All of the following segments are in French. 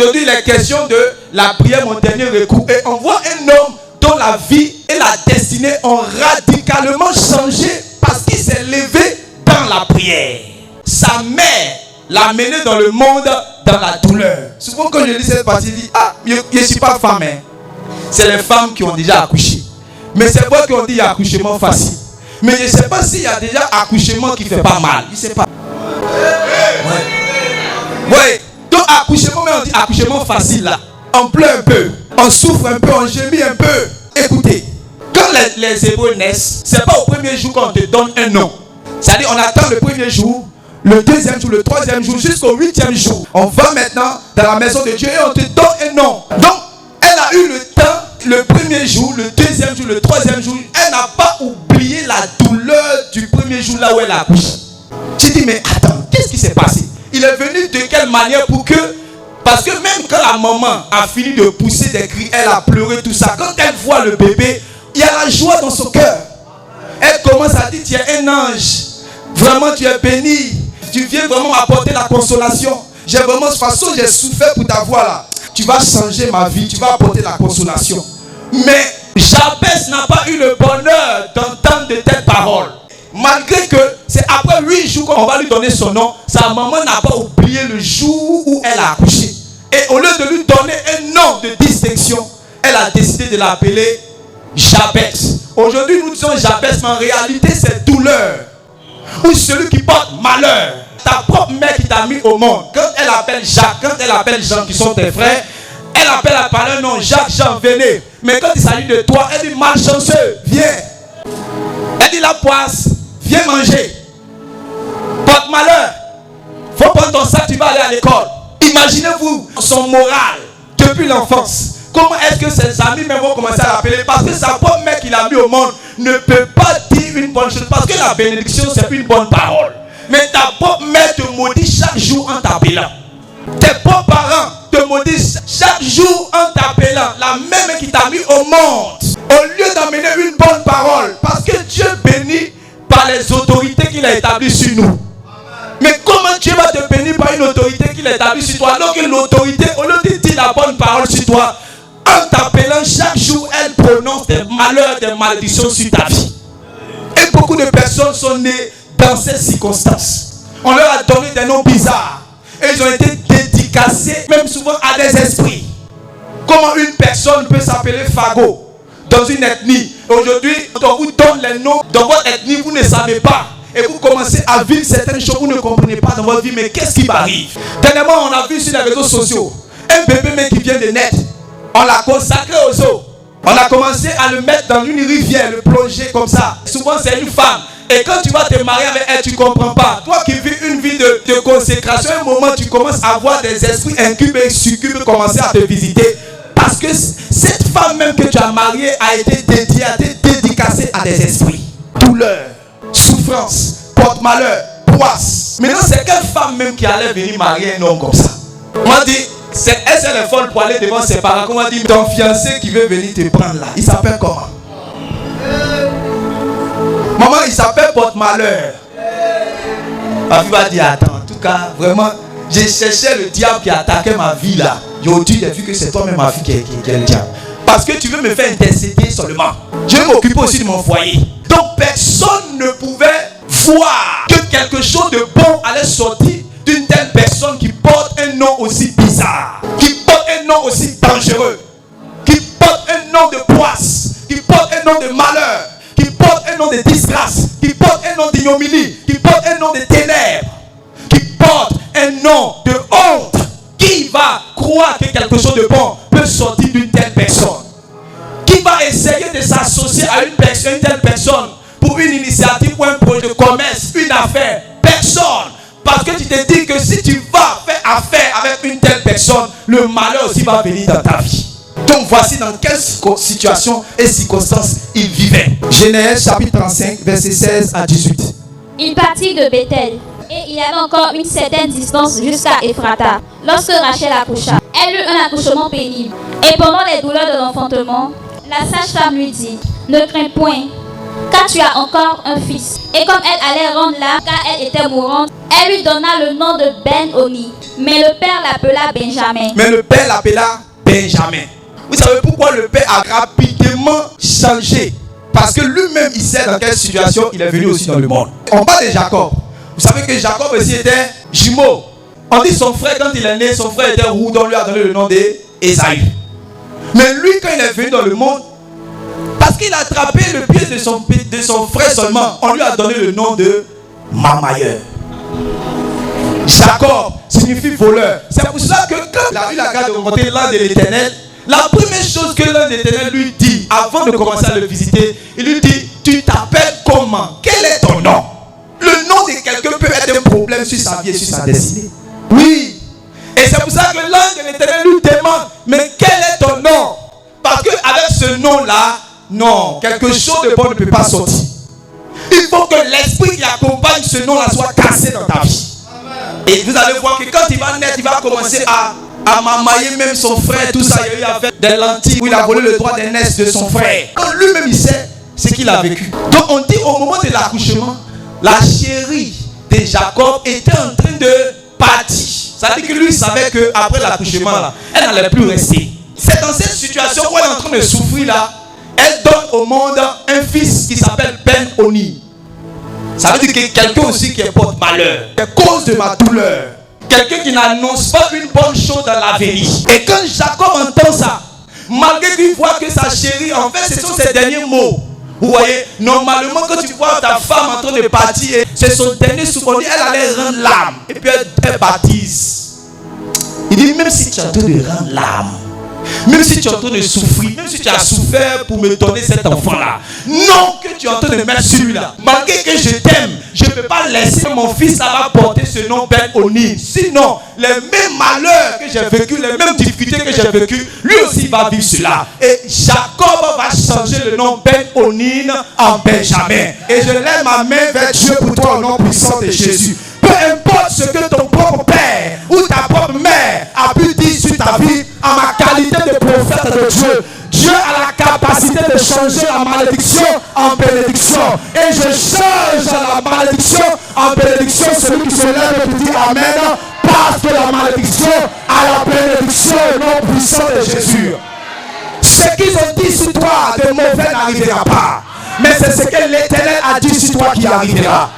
Aujourd'hui, il est question de la prière, mon dernier recours. Et on voit un homme dont la vie et la destinée ont radicalement changé parce qu'il s'est levé dans la prière. Sa mère l'a mené dans le monde dans la douleur. Souvent quand je lis cette partie, je dis, je ne suis pas femme. Hein. C'est les femmes qui ont déjà accouché. Mais c'est vrai qu'on dit accouchement facile. Mais je ne sais pas s'il y a déjà accouchement qui ne fait pas mal. Je ne sais pas. Ouais. Donc accouchement, mais on dit accouchement facile là. On pleure un peu, on souffre un peu, on gémit un peu. Écoutez, quand les Hébreux naissent, c'est pas au premier jour qu'on te donne un nom. C'est-à-dire on attend le premier jour, le deuxième jour, le troisième jour, jusqu'au 8e jour. On va maintenant dans la maison de Dieu et on te donne un nom. Donc, elle a eu le temps, le premier jour, le deuxième jour, le troisième jour. Elle n'a pas oublié la douleur du premier jour là où elle a accouché. Tu dis, mais attends, qu'est-ce qui s'est passé? Il est venu de quelle manière pour que... Parce que même quand la maman a fini de pousser des cris, elle a pleuré, tout ça. Quand elle voit le bébé, il y a la joie dans son cœur. Elle commence à dire, tu es un ange. Vraiment, tu es béni. Tu viens vraiment m'apporter la consolation. J'ai vraiment, de toute façon, j'ai souffert pour ta voix là. Tu vas changer ma vie, tu vas apporter la consolation. Mais Jabez n'a pas eu le bonheur d'entendre de telles paroles. Malgré que c'est après 8 jours qu'on va lui donner son nom, sa maman n'a pas oublié le jour où elle a accouché. Et au lieu de lui donner un nom de distinction, elle a décidé de l'appeler Jabez. Aujourd'hui, nous disons Jabez, mais en réalité, c'est douleur. Ou celui qui porte malheur. Ta propre mère qui t'a mis au monde, quand elle appelle Jacques, quand elle appelle Jean qui sont tes frères, elle appelle par un nom, Jacques, Jean, venez. Mais quand il s'agit de toi, elle dit malchanceux, viens. Elle dit la poisse, viens manger. Porte malheur. Faut prendre ton sac, tu vas aller à l'école. Imaginez-vous son moral depuis l'enfance. Comment est-ce que ses amis même vont commencer à l'appeler? Parce que sa propre mère qui l'a mis au monde ne peut pas dire une bonne chose. Parce que la bénédiction, c'est une bonne parole. Mais ta propre mère te maudit chaque jour en t'appelant. Tes propres parents te maudissent chaque jour en t'appelant. La même qui t'a mis au monde. Au lieu d'amener une bonne parole. Parce que Dieu bénit par les autorités qu'il a établies sur nous. Mais comment Dieu va te bénir par une autorité qu'il a établie sur toi? Alors que l'autorité, au lieu de dire la bonne parole sur toi, en t'appelant chaque jour, elle prononce des malheurs, des malédictions sur ta vie. Et beaucoup de personnes sont nées dans ces circonstances. On leur a donné des noms bizarres. Et ils ont été dédicacés, même souvent à des esprits. Comment une personne peut s'appeler Fago dans une ethnie? Aujourd'hui, on vous donne les noms de votre ethnie, vous ne savez pas. Et vous commencez à vivre certaines choses, vous ne comprenez pas dans votre vie, mais qu'est-ce qui m'arrive? Dernièrement, on a vu sur les réseaux sociaux un bébé même qui vient de naître. On l'a consacré aux eaux. On a commencé à le mettre dans une rivière, le plonger comme ça. Souvent, c'est une femme. Et quand tu vas te marier avec elle, tu ne comprends pas. Toi qui vis une vie de consécration, à un moment, tu commences à voir des esprits incubes et succubes commencer à te visiter. Parce que cette femme même que tu as mariée a été dédiée, a été dédicacée à des esprits. Douleur, souffrance, porte-malheur, poisse. Maintenant, c'est quelle femme même qui allait venir marier un homme comme ça? On m'a dit, elle est folle pour aller devant ses parents. Comment dire, ton fiancé qui veut venir te prendre là, il s'appelle comment? Maman, il s'appelle porte-malheur. Ma fille va dire, attends, en tout cas, vraiment, j'ai cherché le diable qui attaquait ma vie là. Aujourd'hui, j'ai vu que c'est toi-même ma fille qui est le diable. Parce que tu veux me faire intercéder seulement. Je veux m'occuper aussi de mon foyer. Donc personne ne pouvait voir que quelque chose de bon allait sortir d'une telle personne qui porte un nom aussi bizarre, qui porte un nom aussi dangereux, qui porte un nom de poisse, qui porte un nom de malheur, qui porte un nom de disgrâce, qui porte un nom d'ignominie, qui porte un nom de ténèbres, qui porte un nom de honte. Qui va croire que quelque chose de bon peut sortir d'une telle personne? Qui va essayer de s'associer à une telle personne pour une initiative ou un projet de commerce, une affaire? Personne. Parce que tu te dis que si tu vas faire affaire avec une telle personne, le malheur aussi va venir dans ta vie. Donc voici dans quelle situation et circonstances il vivait. Genèse chapitre 35, versets 16 à 18. Il partit de Bethel, et il y avait encore une certaine distance jusqu'à Ephrata, lorsque Rachel accoucha. Elle eut un accouchement pénible. Et pendant les douleurs de l'enfantement, la sage-femme lui dit, ne crains point, car tu as encore un fils. Et comme elle allait rendre l'âme, car elle était mourante, elle lui donna le nom de Ben-Oni. Mais le père l'appela Benjamin. Vous savez pourquoi le père a rapidement changé? Parce que lui-même, il sait dans quelle situation il est venu aussi dans le monde. On parle de Jacob. Vous savez que Jacob aussi était jumeau. On dit son frère, quand il est né, son frère était roux, donc lui a donné le nom d'Ésaü. Mais lui, quand il est venu dans le monde, parce qu'il a attrapé le pied de son frère seulement, on lui a donné le nom de Mamailleur. Jacob signifie voleur. C'est pour ça que quand il a eu la grâce de rencontrer l'ange de l'Éternel, la première chose que l'ange de l'Éternel lui dit, avant de commencer à le visiter, il lui dit, tu t'appelles comment? Quel est ton nom? Le nom de quelqu'un peut être un problème sur sa vie et sur sa destinée. Oui. Et c'est pour ça que l'ange de l'Éternel lui demande, mais quel est ton nom? Parce qu'avec ce nom-là, non, quelque chose de bon ne peut pas sortir. Il faut que l'esprit qui accompagne ce nom-là soit cassé dans ta vie. Et vous allez voir que quand il va naître, il va commencer à mamailler même son frère, tout ça. Il a fait des lentilles où il a volé le droit d'aînesse de son frère. Donc lui-même, il sait ce qu'il a vécu. Donc on dit au moment de l'accouchement, la chérie de Jacob était en train de partir. Ça veut dire que lui, il savait qu'après l'accouchement, là, elle n'allait plus rester. C'est dans cette situation où elle est en train de souffrir là, elle donne au monde un fils qui s'appelle Ben-Oni. Ça veut dire que quelqu'un aussi qui porte malheur, à cause de ma douleur. Quelqu'un qui n'annonce pas une bonne chose dans l'avenir. Et quand Jacob entend ça, malgré qu'il voit que sa chérie, en fait, ce sont ses derniers mots. Vous voyez, normalement, quand tu vois ta femme en train de partir, c'est son dernier souffle, elle allait rendre l'âme. Et puis elle baptise. Il dit, même si tu es en train de rendre l'âme, même si tu es en train de souffrir, même si tu as souffert pour me donner cet enfant-là, non que tu es en train de mettre celui-là. Malgré que je t'aime, je ne peux pas laisser mon fils là porter ce nom Ben-Oni. Sinon, les mêmes malheurs que j'ai vécu, les mêmes difficultés que j'ai vécues, lui aussi va vivre cela. Et Jacob va changer le nom Ben-Oni en Benjamin. Et je lève ma main vers Dieu pour toi au nom puissant de Jésus. Peu importe ce que ton propre père ou ta propre mère a pu dire sur ta vie, en ma qualité de prophète de Dieu, Dieu a la capacité de changer la malédiction en bénédiction. Et je change la malédiction en bénédiction. Celui qui se lève et qui dit Amen, passe de la malédiction à la bénédiction au nom puissant de Jésus. Ce qu'ils ont dit sur toi de mauvais n'arrivera pas. Mais c'est ce que l'Éternel a dit sur toi qui arrivera.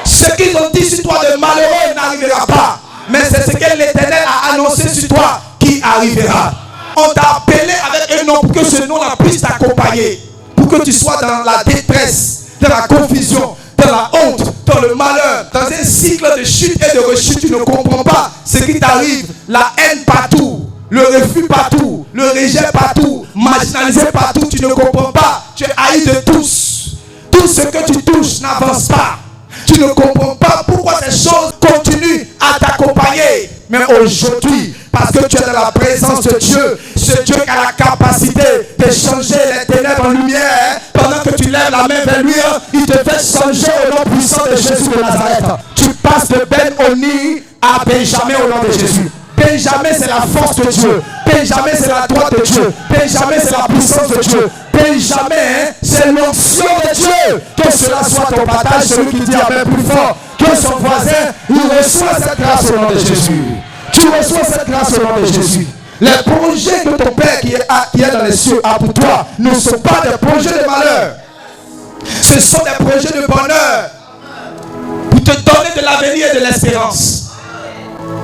Ce qu'ils ont dit sur toi de malheureux n'arrivera pas. Mais c'est ce que l'Éternel a annoncé sur toi qui arrivera. On t'a appelé avec un nom pour que ce nom-là puisse t'accompagner. Pour que tu sois dans la détresse, dans la confusion, dans la honte, dans le malheur, dans un cycle de chute et de rechute. Tu ne comprends pas ce qui t'arrive. La haine partout, le refus partout, le rejet partout, marginalisé partout. Tu ne comprends pas. Tu es haï de tous. Tout ce que tu touches n'avance pas. Tu ne comprends pas pourquoi ces choses continuent à t'accompagner. Mais aujourd'hui, parce que tu es dans la présence de Dieu, ce Dieu qui a la capacité de changer les ténèbres en lumière, pendant que tu lèves la main vers lui, il te fait changer au nom puissant de Jésus de Nazareth. Tu passes de Ben-Oni à Benjamin au nom de Jésus. Benjamin, c'est la force de Dieu. Benjamin, c'est la droite de Dieu. Benjamin, c'est la puissance de Dieu. Benjamin, c'est l'onction de Dieu. Que cela soit ton partage. Celui qui dit Amen plus fort que son voisin, il reçoit cette grâce au nom de Jésus. Tu reçois cette grâce au nom de Jésus. Les projets que ton Père qui est dans les cieux a pour toi ne sont pas des projets de malheur. Ce sont des projets de bonheur. Pour te donner de l'avenir et de l'espérance.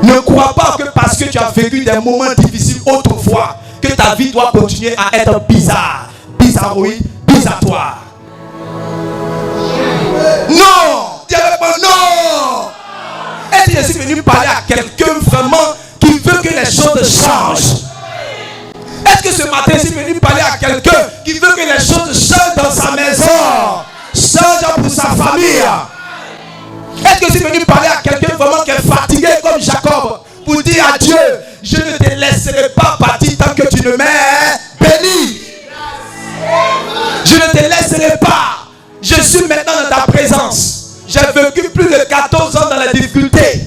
Ne crois pas que parce que tu as vécu des moments difficiles autrefois, que ta vie doit continuer à être bizarre, bizarroïde, bizarroire. Non! Dis avec moi, non! Est-ce que je suis venu parler à quelqu'un vraiment qui veut que les choses changent? Est-ce que ce matin je suis venu parler à quelqu'un qui veut que les choses changent dans sa maison, changent pour sa famille? Est-ce que je suis venu parler à quelqu'un vraiment qui est fatigué comme Jacob pour dire à Dieu, je ne te laisserai pas partir tant que tu ne m'aies béni. Je ne te laisserai pas. Je suis maintenant dans ta présence. J'ai vécu plus de 14 ans dans la difficulté.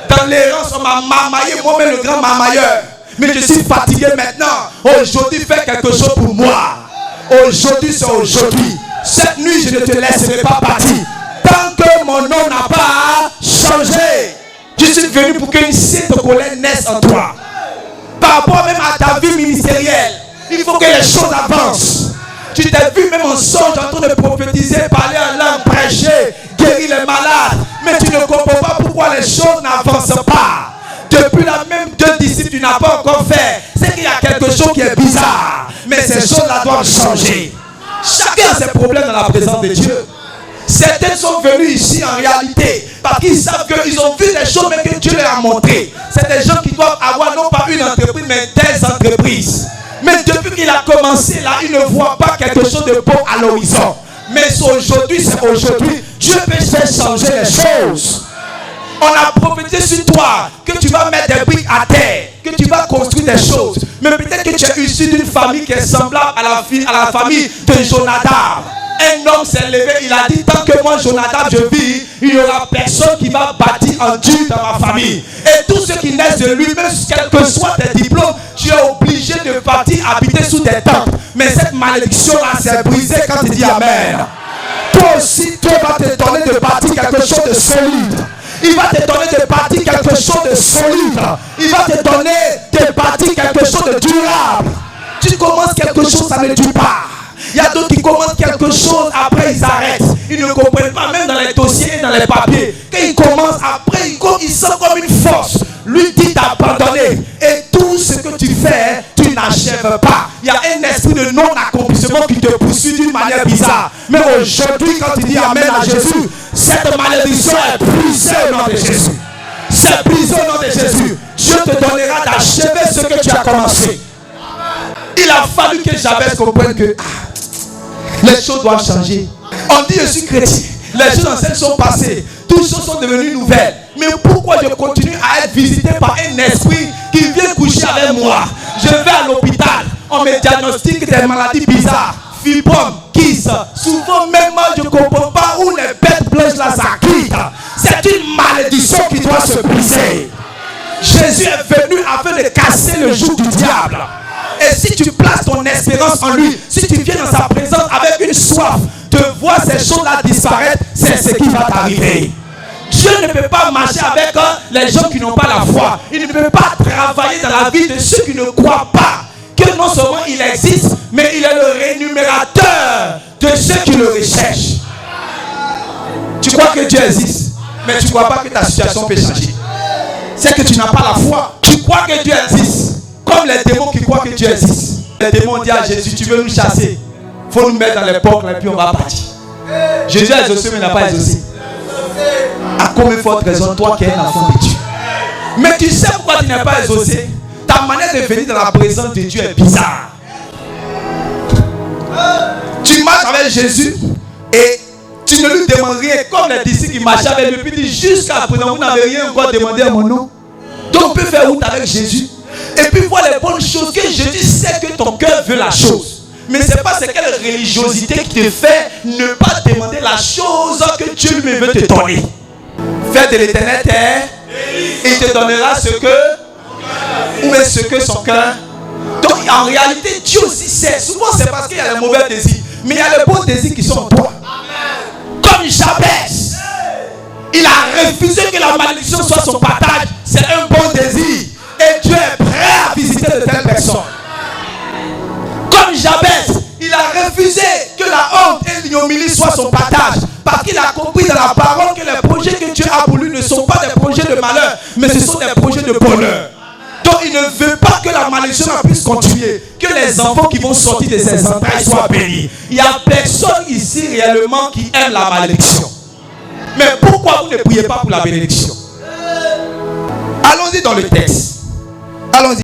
Dans l'errance, on m'a mamaillé, moi-même le grand mamailleur. Mais je suis fatigué maintenant. Aujourd'hui, fais quelque chose pour moi. Aujourd'hui, c'est aujourd'hui. Cette nuit, je ne te laisserai pas partir. Tant que mon nom n'a pas changé. Je suis venu pour qu'une sainte colère naisse en toi. Par rapport même à ta vie ministérielle, il faut que les choses avancent. Tu t'es vu même en songe en train de prophétiser, parler en langue, prêcher, guérir les malades. Mais tu ne comprends pas pourquoi les choses n'avancent pas. Depuis la même 2 disciples, tu n'as pas encore fait. C'est qu'il y a quelque chose qui est bizarre. Mais ces choses-là doivent changer. Chacun a ses problèmes dans la présence de Dieu. Certains sont venus ici en réalité parce qu'ils savent qu'ils ont vu des choses mais que Dieu leur a montré. C'est des gens qui doivent avoir non pas une entreprise mais des entreprises. Mais depuis qu'il a commencé là, il ne voit pas quelque chose de beau à l'horizon. Mais aujourd'hui, c'est aujourd'hui. Dieu peut faire changer les choses. On a prophétisé sur toi que tu vas mettre des briques à terre, que tu vas construire des choses. Mais peut-être que tu es issu d'une famille qui est semblable à la famille de Jonadab. Un homme s'est levé, il a dit, tant que moi Jonadab je vis, il n'y aura personne qui va bâtir en Dieu dans ma famille. Et tous ceux qui naissent de lui, même quel que soit tes diplômes, tu es obligé de partir habiter sous tes tentes. Mais cette malédiction-là s'est brisée quand tu dis Amen. Toi aussi, Dieu va te donner de bâtir quelque chose de solide. Il va te donner de bâtir quelque chose de solide. Il va te donner de bâtir quelque chose de durable. Tu commences quelque chose, ça ne dure pas. Il y a d'autres qui commencent quelque chose, après ils arrêtent. Ils ne comprennent pas, même dans les dossiers, dans les papiers. Quand ils commencent, après ils sentent comme une force. Lui dit d'abandonner. Et tout ce que tu fais, tu n'achèves pas. Il y a un esprit de non-accomplissement qui te poursuit d'une manière bizarre. Mais aujourd'hui, quand tu dis Amen à Jésus, cette malédiction est brisée au nom de Jésus. C'est brisé au nom de Jésus. Dieu te donnera d'achever ce que tu as commencé. Il a fallu que Jabez comprenne que les choses doivent changer. On dit je suis chrétien. Les choses anciennes sont passées. Toutes choses sont devenues nouvelles. Mais pourquoi je continue à être visité par un esprit qui vient coucher avec moi? Je vais à l'hôpital. On me diagnostique des maladies bizarres. Fibrome, kyste. Souvent même je ne comprends pas où les bêtes blanches là ça quitte. C'est une malédiction qui doit se briser. Jésus est venu afin de casser le joug du diable. Et si tu places ton espérance en lui, si tu viens dans sa présence avec une soif de voir ces choses-là disparaître, c'est ce qui va t'arriver. Dieu ne peut pas marcher avec les gens qui n'ont pas la foi. Il ne peut pas travailler dans la vie de ceux qui ne croient pas que non seulement il existe, mais il est le rémunérateur de ceux qui le recherchent. Tu crois que Dieu existe, mais tu ne crois pas que ta situation peut changer. C'est que tu n'as pas la foi. Tu crois que Dieu existe. Comme les démons qui croient que Dieu existe. Les démons disent à Jésus, tu veux nous chasser. Il faut nous mettre dans les portes et puis on va partir. Jésus a exaucé mais n'a pas exaucé. À combien de forte raison, toi qui es un enfant de Dieu. Mais tu sais pourquoi tu n'es pas exaucé. Ta manière de venir dans la présence de Dieu est bizarre. Tu marches avec Jésus et tu ne lui demandes rien. Comme les disciples qui marchaient avec lui. Puis disent, jusqu'à présent vous n'avez rien encore demandé à mon nom. Donc on peut faire route avec Jésus. Et puis voir les bonnes choses que Jésus sait que ton cœur veut la chose. Mais ce n'est pas quelle religiosité qui te fait ne pas demander la chose que Dieu lui veut te donner. Fais de l'éternel terre, il te donnera ce que, ou ce que son cœur. Donc en réalité, Dieu aussi sait. Souvent c'est parce qu'il y a les mauvais désirs. Mais il y a les bons désirs qui sont en toi. Comme Jabez, il a refusé que la malédiction soit son partage. C'est un bon désir. Et Dieu est prêt à visiter de telles personnes. Comme Jabez, il a refusé que la honte et l'ignominie soient son partage. Parce qu'il a compris dans la parole que les projets que Dieu a pour lui ne sont pas des projets de malheur, mais ce sont des projets de bonheur. Donc il ne veut pas que la malédiction puisse continuer. Que les enfants qui vont sortir de ses entrailles soient bénis. Il n'y a personne ici réellement qui aime la malédiction. Mais pourquoi vous ne priez pas pour la bénédiction? Allons-y dans le texte. Allons-y.